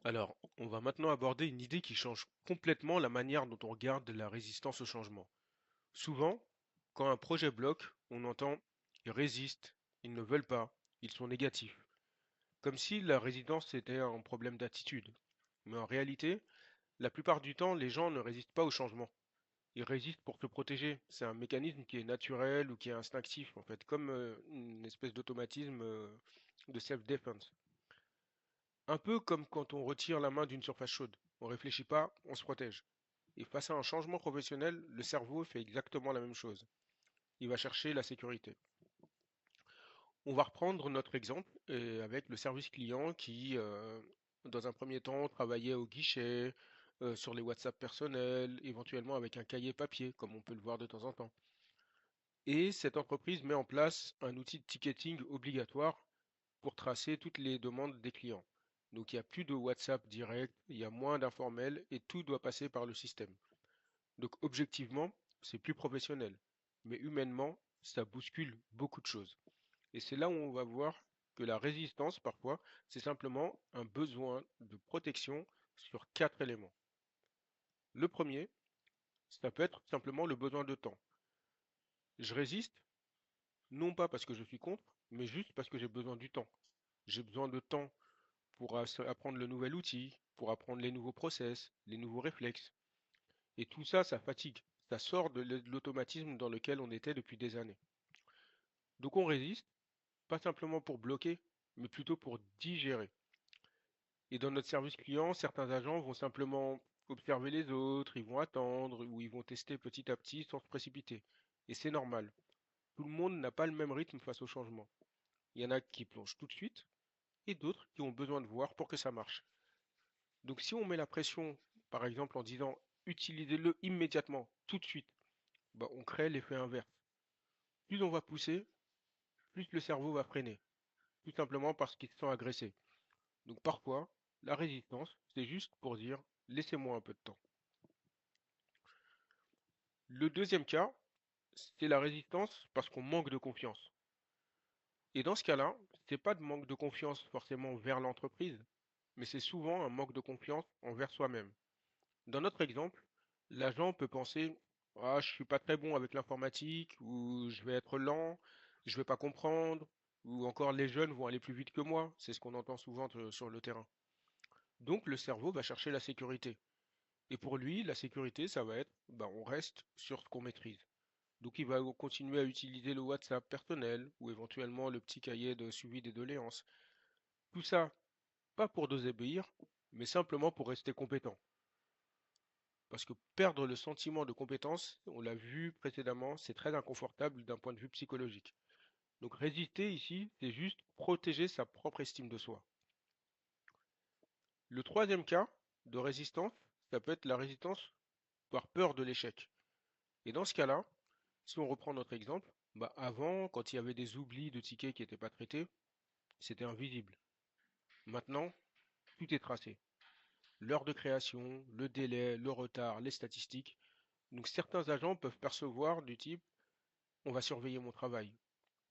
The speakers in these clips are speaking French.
Alors, on va maintenant aborder une idée qui change complètement la manière dont on regarde la résistance au changement. Souvent, quand un projet bloque, on entend ils résistent, ils ne veulent pas, ils sont négatifs. Comme si la résistance était un problème d'attitude. Mais en réalité, la plupart du temps, les gens ne résistent pas au changement. Ils résistent pour se protéger. C'est un mécanisme qui est naturel ou qui est instinctif, en fait, comme une espèce d'automatisme de self-defense. Un peu comme quand on retire la main d'une surface chaude. On réfléchit pas, on se protège. Et face à un changement professionnel, le cerveau fait exactement la même chose. Il va chercher la sécurité. On va reprendre notre exemple avec le service client qui, dans un premier temps, travaillait au guichet, sur les WhatsApp personnels, éventuellement avec un cahier papier, comme on peut le voir de temps en temps. Et cette entreprise met en place un outil de ticketing obligatoire pour tracer toutes les demandes des clients. Donc il n'y a plus de WhatsApp direct, il y a moins d'informels et tout doit passer par le système. Donc objectivement, c'est plus professionnel. Mais humainement, ça bouscule beaucoup de choses. Et c'est là où on va voir que la résistance, parfois, c'est simplement un besoin de protection sur quatre éléments. Le premier, ça peut être simplement le besoin de temps. Je résiste, non pas parce que je suis contre, mais juste parce que j'ai besoin du temps. J'ai besoin de temps pour apprendre le nouvel outil, pour apprendre les nouveaux process, les nouveaux réflexes. Et tout ça, ça fatigue. Ça sort de l'automatisme dans lequel on était depuis des années. Donc on résiste, pas simplement pour bloquer, mais plutôt pour digérer. Et dans notre service client, certains agents vont simplement observer les autres, ils vont attendre ou ils vont tester petit à petit sans se précipiter. Et c'est normal. Tout le monde n'a pas le même rythme face au changement. Il y en a qui plongent tout de suite et d'autres qui ont besoin de voir pour que ça marche. Donc si on met la pression, par exemple en disant utilisez-le immédiatement, tout de suite, bah, on crée l'effet inverse. Plus on va pousser, plus le cerveau va freiner, tout simplement parce qu'il se sent agressé. Donc parfois, la résistance, c'est juste pour dire laissez-moi un peu de temps. Le deuxième cas, c'est la résistance parce qu'on manque de confiance. Et dans ce cas-là, c'est pas de manque de confiance forcément vers l'entreprise, mais c'est souvent un manque de confiance envers soi-même. Dans notre exemple, l'agent peut penser ah, je suis pas très bon avec l'informatique, ou je vais être lent, je vais pas comprendre, ou encore les jeunes vont aller plus vite que moi. C'est ce qu'on entend souvent sur le terrain. Donc le cerveau va chercher la sécurité. Et pour lui, la sécurité, ça va être bah, on reste sur ce qu'on maîtrise. Donc il va continuer à utiliser le WhatsApp personnel ou éventuellement le petit cahier de suivi des doléances. Tout ça, pas pour désobéir, mais simplement pour rester compétent. Parce que perdre le sentiment de compétence, on l'a vu précédemment, c'est très inconfortable d'un point de vue psychologique. Donc résister ici, c'est juste protéger sa propre estime de soi. Le troisième cas de résistance, ça peut être la résistance par peur de l'échec. Et dans ce cas-là, si on reprend notre exemple, bah avant, quand il y avait des oublis de tickets qui n'étaient pas traités, c'était invisible. Maintenant, tout est tracé. L'heure de création, le délai, le retard, les statistiques. Donc certains agents peuvent percevoir du type on va surveiller mon travail,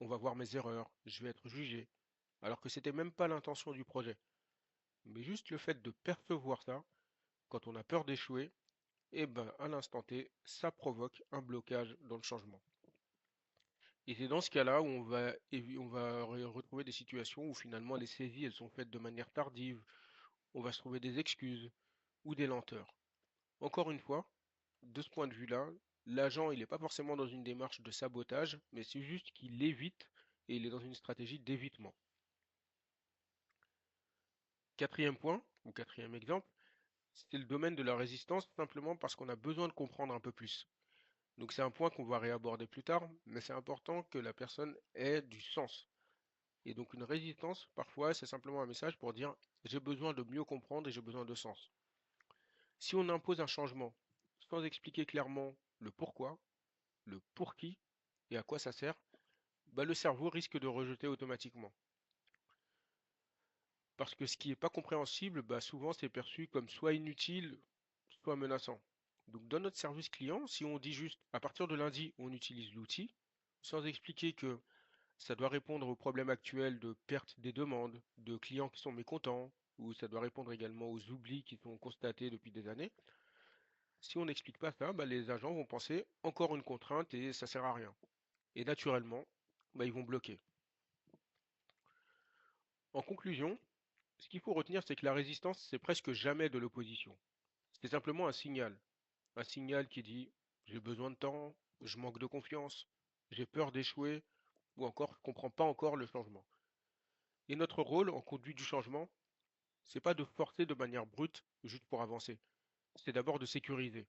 on va voir mes erreurs, je vais être jugé, alors que c'était même pas l'intention du projet. Mais juste le fait de percevoir ça, quand on a peur d'échouer, eh ben à l'instant T, ça provoque un blocage dans le changement. Et c'est dans ce cas-là où on va retrouver des situations où finalement les saisies elles sont faites de manière tardive, on va se trouver des excuses ou des lenteurs. Encore une fois, de ce point de vue-là, l'agent il n'est pas forcément dans une démarche de sabotage, mais c'est juste qu'il évite et il est dans une stratégie d'évitement. Quatrième point, ou quatrième exemple, c'est le domaine de la résistance simplement parce qu'on a besoin de comprendre un peu plus. Donc c'est un point qu'on va réaborder plus tard, mais c'est important que la personne ait du sens. Et donc une résistance, parfois, c'est simplement un message pour dire j'ai besoin de mieux comprendre et j'ai besoin de sens. Si on impose un changement sans expliquer clairement le pourquoi, le pour qui et à quoi ça sert, bah, le cerveau risque de rejeter automatiquement. Parce que ce qui n'est pas compréhensible, bah, souvent c'est perçu comme soit inutile, soit menaçant. Donc dans notre service client, si on dit juste à partir de lundi, on utilise l'outil, sans expliquer que ça doit répondre aux problèmes actuels de perte des demandes, de clients qui sont mécontents, ou ça doit répondre également aux oublis qui sont constatés depuis des années. Si on n'explique pas ça, bah, les agents vont penser encore une contrainte et ça sert à rien. Et naturellement, bah, ils vont bloquer. En conclusion, ce qu'il faut retenir, c'est que la résistance, c'est presque jamais de l'opposition. C'est simplement un signal qui dit j'ai besoin de temps, je manque de confiance, j'ai peur d'échouer, ou encore je comprends pas encore le changement. Et notre rôle en conduite du changement, c'est pas de forcer de manière brute juste pour avancer. C'est d'abord de sécuriser.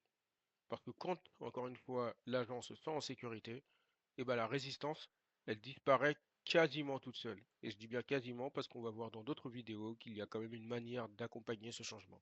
Parce que quand, encore une fois, l'agent se sent en sécurité, et ben la résistance, elle disparaît quasiment toute seule. Et je dis bien quasiment parce qu'on va voir dans d'autres vidéos qu'il y a quand même une manière d'accompagner ce changement.